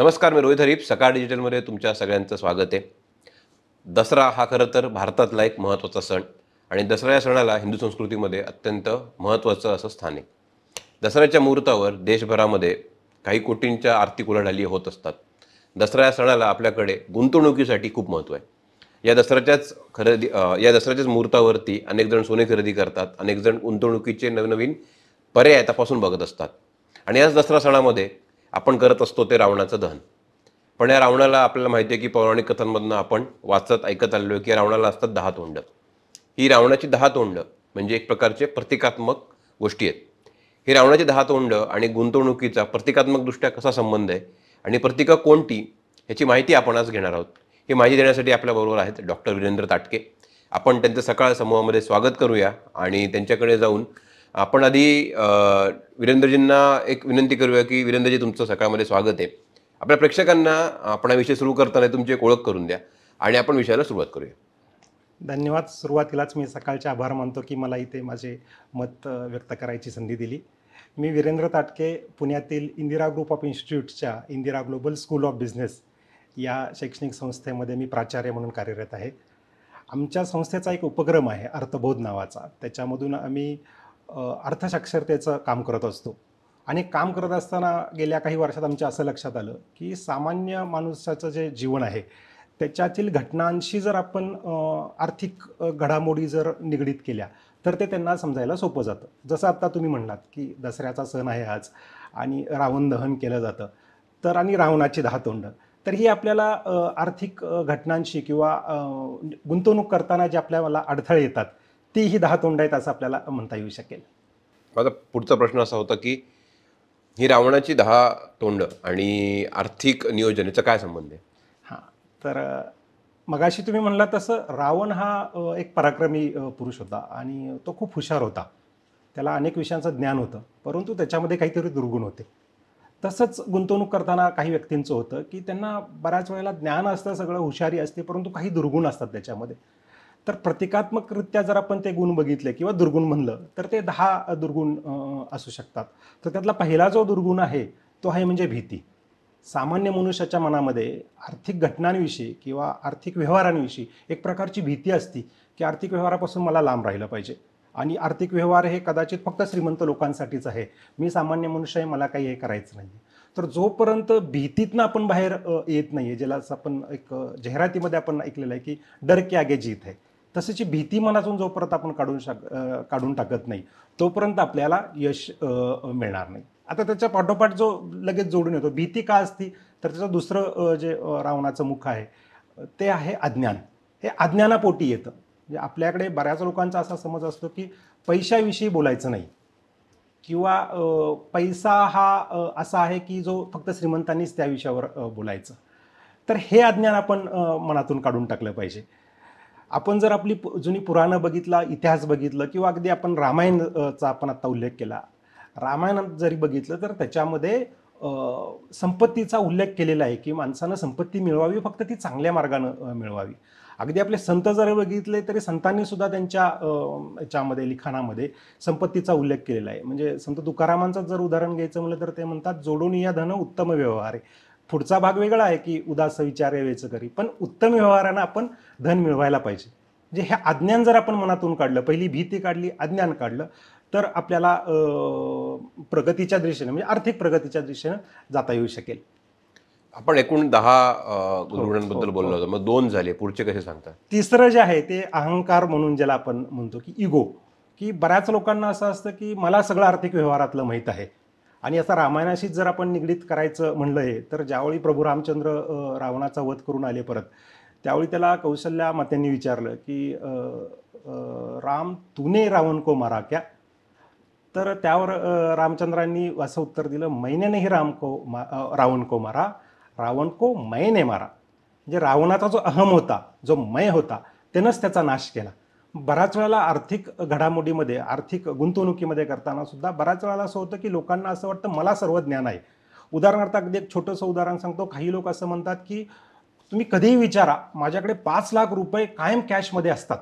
नमस्कार, मी रोहित हरीप. सकाळ डिजिटलमध्ये तुमच्या सगळ्यांचं स्वागत आहे. दसरा हा खरं तर भारतातला एक महत्त्वाचा सण आणि दसरा या सणाला हिंदू संस्कृतीमध्ये अत्यंत महत्त्वाचं असं स्थान आहे. दसऱ्याच्या मुहूर्तावर देशभरामध्ये काही कोटींच्या आर्थिक उलाढाली होत असतात. दसरा या सणाला आपल्याकडे गुंतवणुकीसाठी खूप महत्त्व आहे. या दसऱ्याच्याच मुहूर्तावरती अनेक जण सोने खरेदी करतात, अनेक जण गुंतवणुकीचे नवनवीन पर्याय तपासून बघत असतात. आणि याच दसरा सणामध्ये आपण करत असतो ते रावणाचं दहन. पण या रावणाला आपल्याला माहिती आहे की पौराणिक कथांमधनं आपण वाचत ऐकत आलेलो आहे की रावणाला असतात 10 तोंड. ही रावणाची 10 तोंड म्हणजे एक प्रकारचे प्रतिकात्मक गोष्टी आहेत. ही रावणाची 10 तोंड आणि गुंतवणुकीचा प्रतिकात्मकदृष्ट्या कसा संबंध आहे आणि प्रतिका कोणती ह्याची माहिती आपण आज घेणार आहोत. ही माहिती देण्यासाठी आपल्याबरोबर आहेत डॉक्टर वीरेंद्र ताटके. आपण त्यांचं सकाळ समूहामध्ये स्वागत करूया आणि त्यांच्याकडे जाऊन आपण आधी वीरेंद्रजींना एक विनंती करूया की वीरेंद्रजी, तुमचं सकाळमध्ये स्वागत आहे. आपल्या प्रेक्षकांना आपण हा विषय सुरू करताना तुमची एक ओळख करून द्या आणि आपण विषयाला सुरुवात करूया. धन्यवाद. सुरुवातीलाच मी सकाळचे आभार मानतो की मला इथे माझे मत व्यक्त करायची संधी दिली. मी वीरेंद्र ताटके, पुण्यातील इंदिरा ग्रुप ऑफ इन्स्टिट्यूटच्या Indira global school of business या शैक्षणिक संस्थेमध्ये मी प्राचार्य म्हणून कार्यरत आहे. आमच्या संस्थेचा एक उपक्रम आहे अर्थबोध नावाचा. त्याच्यामधून आम्ही अर्थसाक्षरतेचं काम करत असतो आणि काम करत असताना गेल्या काही वर्षात आमच्या असं लक्षात आलं की सामान्य माणसाचं जे जीवन आहे त्याच्यातील घटनांशी जर आपण आर्थिक घडामोडी जर निगडीत केल्या तर ते त्यांना समजायला सोपं जातं. जसं आत्ता तुम्ही म्हणलात की दसऱ्याचा सण आहे आज आणि रावण दहन केलं जातं तर आणि रावणाची 10 तोंड, तर ही आपल्याला आर्थिक घटनांशी किंवा गुंतवणूक करताना जे आपल्याला अडथळे येतात ती ही 10 तोंड आहेत असं आपल्याला म्हणता येऊ शकेल. माझा पुढचा प्रश्न असा होता की ही रावणाची 10 तोंड आणि आर्थिक नियोजन याचा काय संबंध आहे? हां, तर मगाशी तुम्ही म्हणला तसं रावण हा एक पराक्रमी पुरुष होता आणि तो खूप हुशार होता. त्याला अनेक विषयांचं ज्ञान होतं, परंतु त्याच्यामध्ये काहीतरी दुर्गुण होते. तसंच गुंतवणूक करताना काही व्यक्तींचं होतं की त्यांना बऱ्याच वेळेला ज्ञान असतं, सगळं हुशारी असते, परंतु काही दुर्गुण असतात त्याच्यामध्ये. तर प्रतिकात्मकरित्या जर आपण ते गुण बघितले किंवा दुर्गुण म्हणलं तर ते 10 दुर्गुण असू शकतात. तर त्यातला पहिला जो दुर्गुण आहे तो आहे म्हणजे भीती. सामान्य मनुष्याच्या मनामध्ये आर्थिक घटनांविषयी किंवा आर्थिक व्यवहारांविषयी एक प्रकारची भीती असती की आर्थिक व्यवहारापासून मला लांब राहिलं पाहिजे आणि आर्थिक व्यवहार हे कदाचित फक्त श्रीमंत लोकांसाठीच आहे, मी सामान्य मनुष्य आहे, मला काही हे करायचं नाही. तर जोपर्यंत भीतीतनं आपण बाहेर येत नाही आहे, ज्याला आपण एक जाहिरातीमध्ये आपण ऐकलेलं आहे की डर के आगे जीत है, तशाची भीती मनातून जोपर्यंत आपण काढून टाकत नाही तोपर्यंत आपल्याला यश मिळणार नाही. आता त्याच्या पाठोपाठ जो लगेच जोडून येतो भीती का असती, तर त्याचं दुसरं जे रावणाचं मुख आहे ते आहे अज्ञान. हे अज्ञानापोटी येतं. म्हणजे आपल्याकडे बऱ्याच लोकांचा असा समज असतो की पैशाविषयी बोलायचं नाही किंवा पैसा हा असा आहे की जो फक्त श्रीमंतांनीच त्या विषयावर बोलायचं. तर हे अज्ञान आपण मनातून काढून टाकलं पाहिजे. आपण जर आपली जुनी पुराणं बघितला, इतिहास बघितलं किंवा अगदी आपण रामायणचा आपण आत्ता उल्लेख केला, रामायणात जरी बघितलं तर त्याच्यामध्ये संपत्तीचा उल्लेख केलेला आहे की माणसानं संपत्ती मिळवावी, फक्त ती चांगल्या मार्गानं मिळवावी. अगदी आपले संत जर बघितले तरी संतांनी सुद्धा त्यांच्या याच्यामध्ये लिखाणामध्ये संपत्तीचा उल्लेख केलेला आहे. म्हणजे संत तुकारामांचं जर उदाहरण घ्यायचं म्हटलं तर ते म्हणतात, जोडून या धन उत्तम व्यवहार आहे. पुढचा भाग वेगळा आहे की उदास विचारे वेच करी, पण उत्तम व्यवहारानं आपण धन मिळवायला पाहिजे. म्हणजे हे अज्ञान जर आपण मनातून काढलं, पहिली भीती काढली, अज्ञान काढलं, तर आपल्याला प्रगतीच्या दिशेने म्हणजे आर्थिक प्रगतीच्या दिशेनं जाता येऊ शकेल. आपण एकूण 10 गुणबद्दल बोललो होतो, मग 2 झाले, पुढचे कसे सांगता? तिसरं जे आहे ते अहंकार म्हणून ज्याला आपण म्हणतो की इगो, की बऱ्याच लोकांना असं असतं की मला सगळं आर्थिक व्यवहारातलं माहीत आहे. आणि आता रामायणाशी जर आपण निगडीत करायचं म्हणलं आहे तर ज्यावेळी प्रभू रामचंद्र रावणाचा वध करून आले परत, त्यावेळी त्याला कौशल्या मात्यांनी विचारलं की राम तूने रावण को मारा क्या? तर त्यावर रामचंद्रांनी असं उत्तर दिलं, मैंने नहीं रावण को मारा, रावण को मैंने मारा. म्हणजे रावणाचा जो अहम होता, जो मय होता, त्यानंच त्याचा नाश केला. बऱ्याच वेळेला आर्थिक घडामोडीमध्ये, आर्थिक गुंतवणुकीमध्ये करताना सुद्धा बऱ्याच वेळेला असं होतं की लोकांना असं वाटतं मला सर्व ज्ञान आहे. उदाहरणार्थ अगदी एक छोटंसं उदाहरण सांगतो. काही लोक असं म्हणतात की तुम्ही कधीही विचारा, माझ्याकडे 5 लाख रुपये कायम कॅशमध्ये असतात.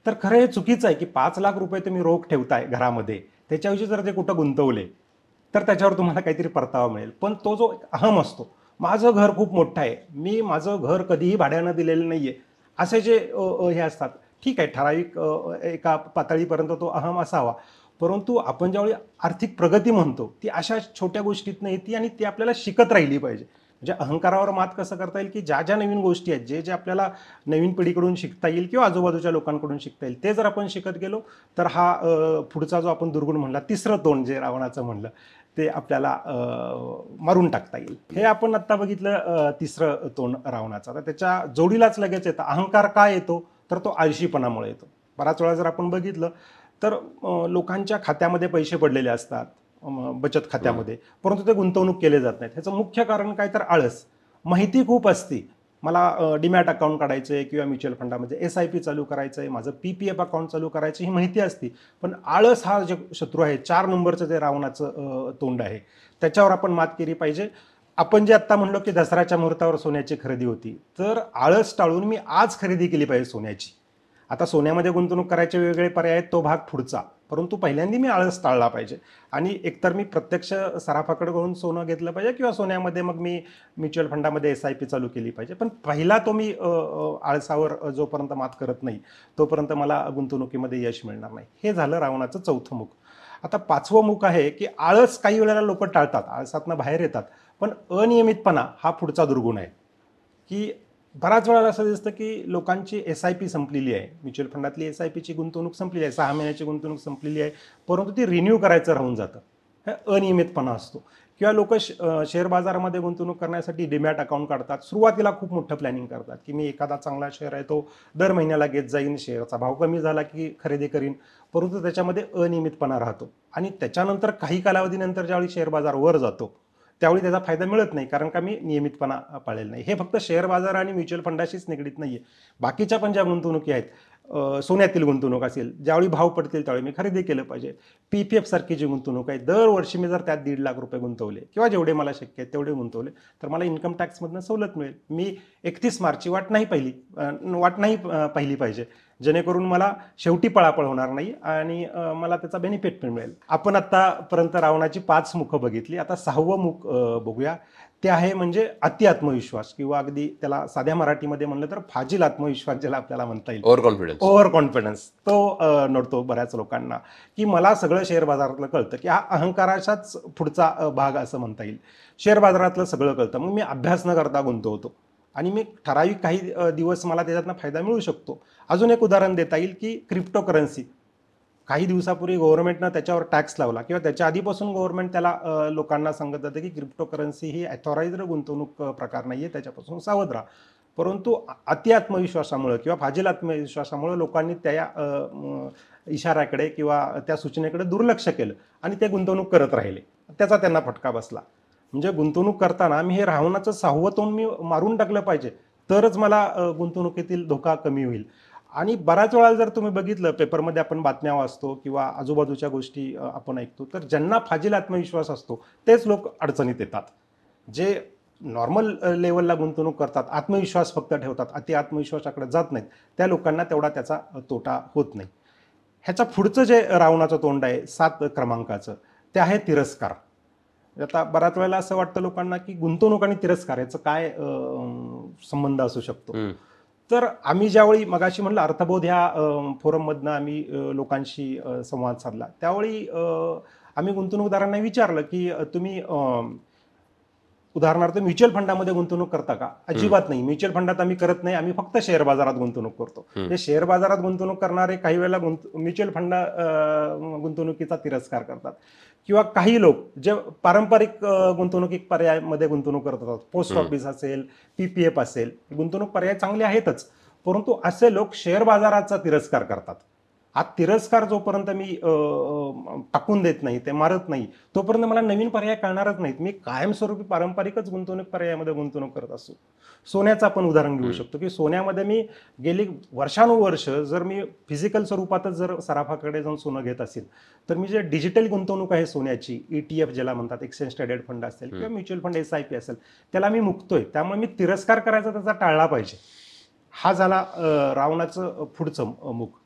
तर खरं हे चुकीचं आहे की 5 लाख रुपये तुम्ही रोख ठेवताय घरामध्ये, त्याच्याऐवजी जर ते कुठं गुंतवले तर त्याच्यावर तुम्हाला काहीतरी परतावा मिळेल. पण तो जो अहम असतो, माझं घर खूप मोठं आहे, मी माझं घर कधीही भाड्यानं दिलेलं नाहीये, असे जे हे असतात. ठीक आहे, ठराविक एका पातळीपर्यंत तो अहम असावा, परंतु आपण ज्यावेळी आर्थिक प्रगती म्हणतो ती अशा छोट्या गोष्टीतनं येते आणि ती आपल्याला शिकत राहिली पाहिजे. म्हणजे अहंकारावर मात कसं करता येईल, की ज्या ज्या नवीन गोष्टी आहेत, जे जे आपल्याला नवीन पिढीकडून शिकता येईल किंवा आजूबाजूच्या लोकांकडून शिकता येईल, ते जर आपण शिकत गेलो तर हा पुढचा जो आपण दुर्गुण म्हणला, तिसरं तोंड जे रावणाचं म्हणलं, ते आपल्याला मारून टाकता येईल. हे आपण आत्ता बघितलं तिसरं तोंड रावणाचं. तर त्याच्या जोडीलाच लगेच येतं अहंकार. का येतो तर तो आळशीपणामुळे येतो. बराच वेळा जर आपण बघितलं तर लोकांच्या खात्यामध्ये पैसे पडलेले असतात, बचत खात्यामध्ये, परंतु ते गुंतवणूक केले जात नाहीत. ह्याचं मुख्य कारण काय तर आळस. माहिती खूप असते, मला डीमॅट अकाउंट काढायचं आहे किंवा म्युच्युअल फंडामध्ये SIP चालू करायचं आहे, माझं PPF अकाउंट चालू करायचं, ही माहिती असते. पण आळस हा जे शत्रू आहे, 4 नंबरचं जे रावणाचं तोंड आहे, त्याच्यावर आपण मात केली पाहिजे. आपण जे आत्ता म्हणलो की दसऱ्याच्या मुहूर्तावर सोन्याची खरेदी होती, तर आळस टाळून मी आज खरेदी केली पाहिजे सोन्याची. आता सोन्यामध्ये गुंतवणूक करायचे वेगवेगळे पर्याय आहेत, तो भाग पुढचा. परंतु पहिल्यांदा मी आळस टाळला पाहिजे आणि एकतर मी प्रत्यक्ष सराफाकडे घेऊन सोनं घेतलं पाहिजे किंवा सोन्यामध्ये मग मी म्युच्युअल फंडामध्ये SIP चालू केली पाहिजे. पण पहिला तो मी आळसावर जोपर्यंत मात करत नाही तोपर्यंत मला गुंतवणुकीमध्ये यश मिळणार नाही. हे झालं रावणाचं चौथं मुख. आता 5वं मुख आहे की आळस काही वेळेला लोक टाळतात, आळसातनं बाहेर येतात, पण अनियमितपणा हा पुढचा दुर्गुण आहे. की बऱ्याच वेळा असं दिसतं की लोकांची SIP संपलेली आहे, म्युच्युअल फंडातली SIPची गुंतवणूक संपलेली आहे, 6 महिन्याची गुंतवणूक संपलेली आहे, परंतु ती रिन्यू करायचं राहून जातं. हे अनियमितपणा असतो. किंवा लोक शेअर बाजारामध्ये गुंतवणूक करण्यासाठी डीमॅट अकाउंट काढतात. सुरुवातीला खूप मोठं प्लॅनिंग करतात की मी एखादा चांगला शेअर आहे तो दर महिन्याला घेत जाईन, शेअरचा भाव कमी झाला की खरेदी करीन, परंतु त्याच्यामध्ये अनियमितपणा राहतो. आणि त्याच्यानंतर काही कालावधीनंतर ज्यावेळी शेअर बाजार वर जातो त्यावेळी त्याचा फायदा मिळत नाही, कारण का मी नियमितपणा पाळलेला नाही. हे फक्त शेअर बाजार आणि म्युच्युअल फंडाशीच निगडीत नाही आहे. बाकीच्या पण ज्या गुंतवणुकी आहेत, सोन्यातील गुंतवणूक असेल, ज्यावेळी भाव पडतील त्यावेळी मी खरेदी केलं पाहिजे. PPF सारखी जी गुंतवणूक आहे, दरवर्षी मी जर त्यात 1.5 लाख रुपये गुंतवले किंवा जेवढे मला शक्य आहे तेवढे गुंतवले तर मला इन्कम टॅक्समधनं सवलत मिळेल. मी 31 मार्चची वाट नाही पाहिली पाहिजे, जेणेकरून मला शेवटी पळापळ होणार नाही आणि मला त्याचा बेनिफिट पण मिळेल. आपण आत्तापर्यंत रावणाची 5 मुखं बघितली. आता 6वं मुख बघूया. ते आहे म्हणजे अति आत्मविश्वास, किंवा अगदी त्याला साध्या मराठीमध्ये म्हणलं तर फाजील आत्मविश्वास ज्याला आपल्याला म्हणता येईल. ओव्हर कॉन्फिडन्स तो नडतो बऱ्याच लोकांना, की मला सगळं शेअर बाजारातलं कळतं, की हा अहंकाराचाच पुढचा भाग असं म्हणता येईल. शेअर बाजारातलं सगळं कळतं, मग मी अभ्यास न करता गुंतवतो आणि मी ठराविक काही दिवस मला त्याच्यातनं फायदा मिळू शकतो. अजून एक उदाहरण देता येईल की क्रिप्टोकरन्सी. काही दिवसापूर्वी गव्हर्नमेंटनं त्याच्यावर टॅक्स लावला किंवा त्याच्या आधीपासून गव्हर्नमेंट त्याला लोकांना सांगत जातं की क्रिप्टोकरन्सी ही ऑथॉराइज्ड गुंतवणूक प्रकार नाही आहे, त्याच्यापासून सावध राहा. परंतु अति आत्मविश्वासामुळे किंवा फाजील आत्मविश्वासामुळे लोकांनी त्या इशाऱ्याकडे किंवा त्या सूचनेकडे दुर्लक्ष केलं आणि ते गुंतवणूक करत राहिले. त्याचा त्यांना फटका बसला. म्हणजे गुंतवणूक करताना मी हे रावणाचं 6वं तोंड मी मारून टाकलं पाहिजे, तरच मला गुंतवणुकीतील धोका कमी होईल. आणि बऱ्याच वेळा जर तुम्ही बघितलं, पेपरमध्ये आपण बातम्या वाचतो किंवा आजूबाजूच्या गोष्टी आपण ऐकतो, तर ज्यांना फाजील आत्मविश्वास असतो तेच लोक अडचणीत येतात. जे नॉर्मल लेवलला गुंतवणूक करतात, आत्मविश्वास फक्त ठेवतात, अति आत्मविश्वासाकडे जात नाहीत, त्या लोकांना तेवढा त्याचा तोटा होत नाही. ह्याच्या पुढचं जे रावणाचं तोंड आहे 7 क्रमांकाचं, ते आहे तिरस्कार. आता बऱ्याच वेळेला असं वाटतं लोकांना की गुंतवणूक आणि तिरस्कार याचा काय संबंध असू शकतो. तर आम्ही ज्यावेळी मगाशी म्हणलं अर्थबोध ह्या फोरममधनं आम्ही लोकांशी संवाद साधला, त्यावेळी आम्ही गुंतवणूकदारांना विचारलं की तुम्ही उदाहरणार्थ म्युच्युअल फंडामध्ये गुंतवणूक करता का? अजिबात नाही, म्युच्युअल फंडात आम्ही करत नाही, आम्ही फक्त शेअर बाजारात गुंतवणूक करतो. हे शेअर बाजारात गुंतवणूक करणारे काही वेळेला म्युच्युअल फंड गुंतवणुकीचा तिरस्कार करतात. किंवा काही लोक जे पारंपरिक गुंतवणुकी पर्यायामध्ये गुंतवणूक करत असतात, पोस्ट ऑफिस असेल, PPF असेल, गुंतवणूक पर्याय चांगले आहेतच, परंतु असे लोक शेअर बाजाराचा तिरस्कार करतात. हा तिरस्कार जोपर्यंत मी टाकून देत नाही, ते मारत नाही, तोपर्यंत मला नवीन पर्याय कळणारच नाहीत. मी कायमस्वरूपी पारंपरिकच गुंतवणूक पर्यायामध्ये गुंतवणूक करत असतो. सोन्याचं आपण उदाहरण घेऊ शकतो की सोन्यामध्ये मी गेली वर्षानुवर्ष जर मी फिजिकल स्वरूपातच जर सराफाकडे जाऊन सोनं घेत असेल, तर मी जे डिजिटल गुंतवणूक आहे सोन्याची, ETF ज्याला म्हणतात, एक्सचेंज ट्रेडेड फंड असेल किंवा म्युच्युअल फंड SIP असेल, त्याला मी मुकतोय. त्यामुळे मी तिरस्कार करायचा त्याचा टाळला पाहिजे. हा झाला रावणाचं पुढचं मुख.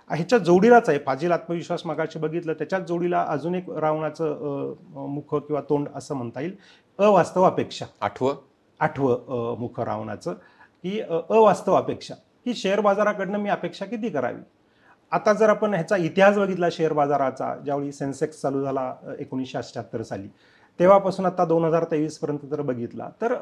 ह्याच्या जोडीलाच आहे फाजील आत्मविश्वास, मगाशी बघितलं, त्याच्याच जोडीला अजून एक रावणाचं मुख किंवा तोंड असं म्हणता येईल, अवास्तव अपेक्षा. 8वं 8वं मुख रावणाचं, की अवास्तव अपेक्षा, की शेअर बाजाराकडनं मी अपेक्षा किती करावी. आता जर आपण ह्याचा इतिहास बघितला शेअर बाजाराचा, ज्यावेळी सेन्सेक्स चालू झाला 1978 साली, तेव्हापासून आता 2023 पर्यंत जर बघितला तर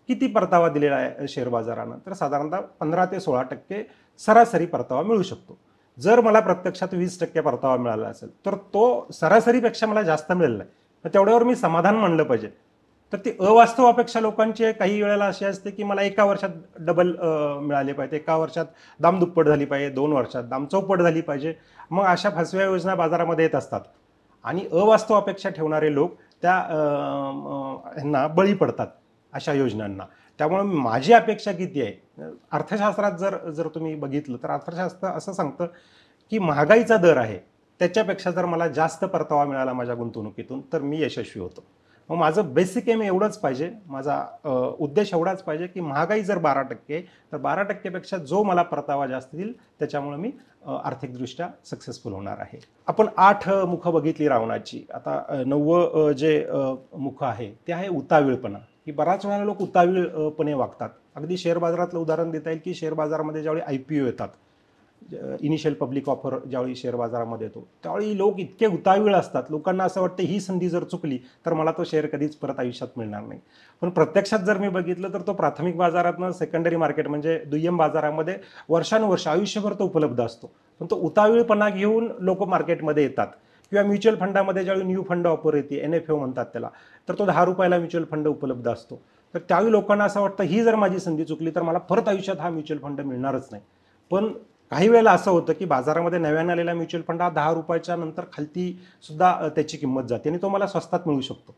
किती परतावा दिलेला आहे शेअर बाजारानं, तर साधारणतः 15 ते 16% सरासरी परतावा मिळू शकतो. जर मला प्रत्यक्षात 20% परतावा मिळाला असेल तर तो सरासरीपेक्षा मला जास्त मिळेल नाही, तर तेवढ्यावर मी समाधान मानलं पाहिजे. तर ती अवास्तव अपेक्षा लोकांची काही वेळेला अशी असते की मला एका वर्षात डबल मिळाले पाहिजे, एका वर्षात दाम दुप्पट झाली पाहिजे, 2 वर्षात दाम चौपट झाली पाहिजे. मग अशा फसव्या योजना बाजारामध्ये येत असतात आणि अवास्तव अपेक्षा ठेवणारे लोक त्या ह्यांना बळी पडतात अशा योजनांना. त्यामुळे माझी अपेक्षा किती आहे, अर्थशास्त्रात जर जर तुम्ही बघितलं तर अर्थशास्त्र असं सांगतं की महागाईचा दर आहे त्याच्यापेक्षा जर मला जास्त परतावा मिळाला माझ्या गुंतवणुकीतून तर मी यशस्वी होतो. मग माझं बेसिक एम एवढंच पाहिजे, माझा उद्देश एवढाच पाहिजे की महागाई जर 12% तर 12%पेक्षा जो मला परतावा जास्त देईल त्याच्यामुळे मी आर्थिकदृष्ट्या सक्सेसफुल होणार आहे. आपण 8 मुखं बघितली रावणाची. आता 9वं जे मुख आहे ते आहे उतावीळपणा, की बराच वेळा लोक उतावीळपणे वागतात. अगदी शेअर बाजारातलं उदाहरण देता येईल की शेअर बाजारामध्ये ज्यावेळी IPO येतात, इनिशियल पब्लिक ऑफर ज्यावेळी शेअर बाजारामध्ये येतो त्यावेळी लोक इतके उतावीळ असतात, लोकांना असं वाटतं ही संधी जर चुकली तर मला तो शेअर कधीच परत आयुष्यात मिळणार नाही. पण प्रत्यक्षात जर मी बघितलं तर तो प्राथमिक बाजारातनं सेकंडरी मार्केट म्हणजे दुय्यम बाजारामध्ये वर्षानुवर्ष आयुष्यभर तो उपलब्ध असतो. पण तो उतावीळपणा घेऊन लोक मार्केटमध्ये येतात. किंवा म्युच्युअल फंडामध्ये ज्यावेळी न्यू फंड ऑफर येते, NFO म्हणतात त्याला, तर तो 10 रुपयाला म्युच्युअल फंड उपलब्ध असतो. तर त्यावेळी लोकांना असं वाटतं ही जर माझी संधी चुकली तर मला परत आयुष्यात हा म्युच्युअल फंड मिळणारच नाही. पण काही वेळेला असं होतं की बाजारामध्ये नव्यानं आलेला म्युच्युअल फंड हा 10 रुपयाच्या नंतर खालती सुद्धा त्याची किंमत जाते आणि तो मला स्वस्तात मिळू शकतो.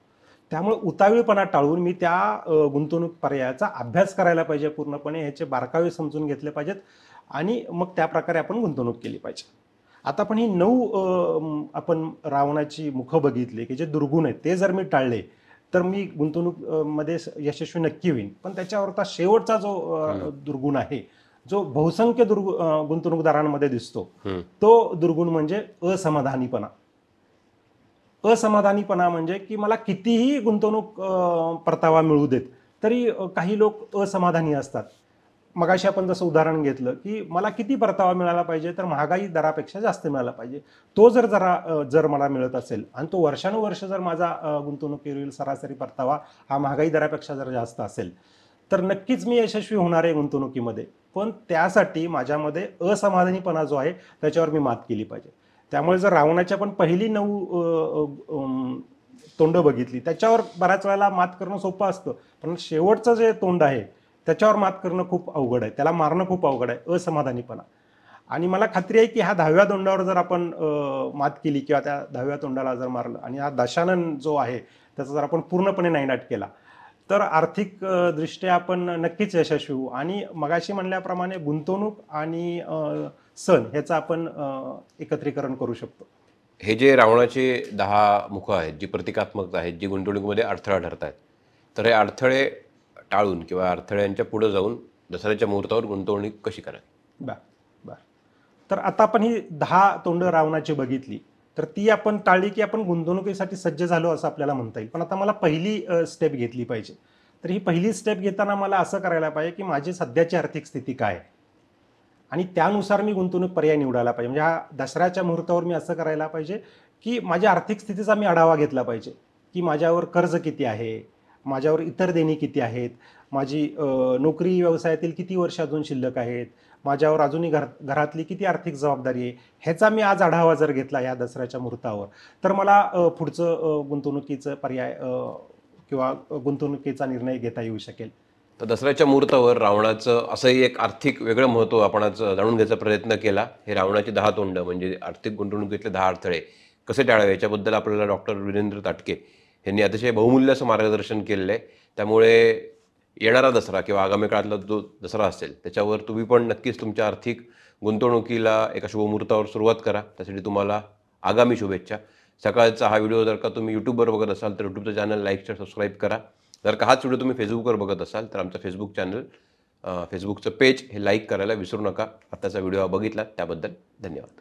त्यामुळे उतावीळपणा टाळून मी त्या गुंतवणूक पर्यायाचा अभ्यास करायला पाहिजे पूर्णपणे, ह्याचे बारकावे समजून घेतले पाहिजेत आणि मग त्या प्रकारे आपण गुंतवणूक केली पाहिजे. आता आपण ही 9 आपण रावणाची मुखं बघितली की जे दुर्गुण आहेत ते जर मी टाळले तर मी गुंतवणूक मध्ये यशस्वी नक्की होईन. पण त्याच्यावरचा शेवटचा जो दुर्गुण आहे, जो बहुसंख्य गुंतवणूकदारांमध्ये दिसतो, तो दुर्गुण म्हणजे असमाधानीपणा. असमाधानीपणा म्हणजे की मला कितीही गुंतवणूक परतावा मिळू देत तरी काही लोक असमाधानी असतात. मगाशी आपण जसं उदाहरण घेतलं की मला किती परतावा मिळाला पाहिजे तर महागाई दरापेक्षा जास्त मिळाला पाहिजे. तो जर मला मिळत असेल आणि तो वर्षानुवर्ष जर माझा गुंतवणुकीवरील सरासरी परतावा हा महागाई दरापेक्षा जर जास्त असेल तर नक्कीच मी यशस्वी होणार आहे गुंतवणुकीमध्ये. पण त्यासाठी माझ्यामध्ये असमाधानीपणा जो आहे त्याच्यावर मी मात केली पाहिजे. त्यामुळे जर रावणाची आपण पहिली 9 तोंड बघितली त्याच्यावर बऱ्याच वेळेला मात करणं सोपं असतं, पण शेवटचं जे तोंड आहे त्याच्यावर मात करणं खूप अवघड आहे, त्याला मारणं खूप अवघड आहे, असमाधानीपणा. आणि मला खात्री आहे की ह्या 10व्या तोंडावर जर आपण मात केली किंवा त्या 10व्या तोंडाला जर मारलं आणि हा दशानन जो आहे त्याचा जर आपण पूर्णपणे नायनाट केला तर आर्थिक दृष्ट्या आपण नक्कीच यशस्वी होऊ. आणि मगाशी म्हणल्याप्रमाणे गुंतवणूक आणि सण ह्याचं आपण एकत्रीकरण करू शकतो. हे जे रावणाचे 10 मुखं आहेत, जी प्रतिकात्मक आहेत, जी गुंतवणुकीमध्ये अडथळा ठरत आहेत, तर हे अडथळे टाळून किंवा अडथळ्यांच्या पुढे जाऊन दसऱ्याच्या मुहूर्तावर गुंतवणूक कशी करावी? बर. तर आता आपण ही 10 तोंड रावणाची बघितली तर ती आपण टाळली की आपण गुंतवणुकीसाठी सज्ज झालो असं आपल्याला म्हणता येईल. पण आता मला पहिली स्टेप घेतली पाहिजे. तर ही पहिली स्टेप घेताना मला असं करायला पाहिजे की माझी सध्याची आर्थिक स्थिती काय आहे आणि त्यानुसार मी गुंतवणूक पर्याय निवडायला पाहिजे. म्हणजे हा दसऱ्याच्या मुहूर्तावर मी असं करायला पाहिजे की माझ्या आर्थिक स्थितीचा मी आढावा घेतला पाहिजे की माझ्यावर कर्ज किती आहे, माझ्यावर इतर देणी किती आहेत, माझी नोकरी व्यवसायातील किती वर्ष अजून शिल्लक आहेत, माझ्यावर अजूनही घरातली किती आर्थिक जबाबदारी आहे, ह्याचा मी आज आढावा जर घेतला या दसऱ्याच्या मुहूर्तावर तर मला पुढचं गुंतवणुकीचं पर्याय किंवा गुंतवणुकीचा निर्णय घेता येऊ शकेल. तर दसऱ्याच्या मुहूर्तावर रावणाचं असंही एक आर्थिक वेगळं महत्त्व आपण आज जाणून घ्यायचा प्रयत्न केला. हे रावणाची 10 तोंड म्हणजे आर्थिक गुंतवणुकीतले 10 अडथळे कसे टाळावे याच्याबद्दल आपल्याला डॉक्टर वीरेंद्र ताटके यांनी अतिशय बहुमूल्य असं मार्गदर्शन केलेलं आहे. त्यामुळे येणारा दसरा किंवा आगामी काळातला जो दसरा असेल त्याच्यावर तुम्ही पण नक्कीच तुमच्या आर्थिक गुंतवणुकीला एका शुभमुहूर्तावर सुरुवात करा. त्यासाठी तुम्हाला आगामी शुभेच्छा. सकाळचा हा व्हिडिओ जर का तुम्ही यूट्यूबवर बघत असाल तर यूट्यूबचं चॅनल लाईक शेअर सबस्क्राईब करा. जर का हाच व्हिडिओ तुम्ही फेसबुकवर बघत असाल तर आमचं फेसबुक चॅनल फेसबुकचं पेज हे लाईक करायला विसरू नका. आताचा व्हिडिओ बघितला त्याबद्दल धन्यवाद.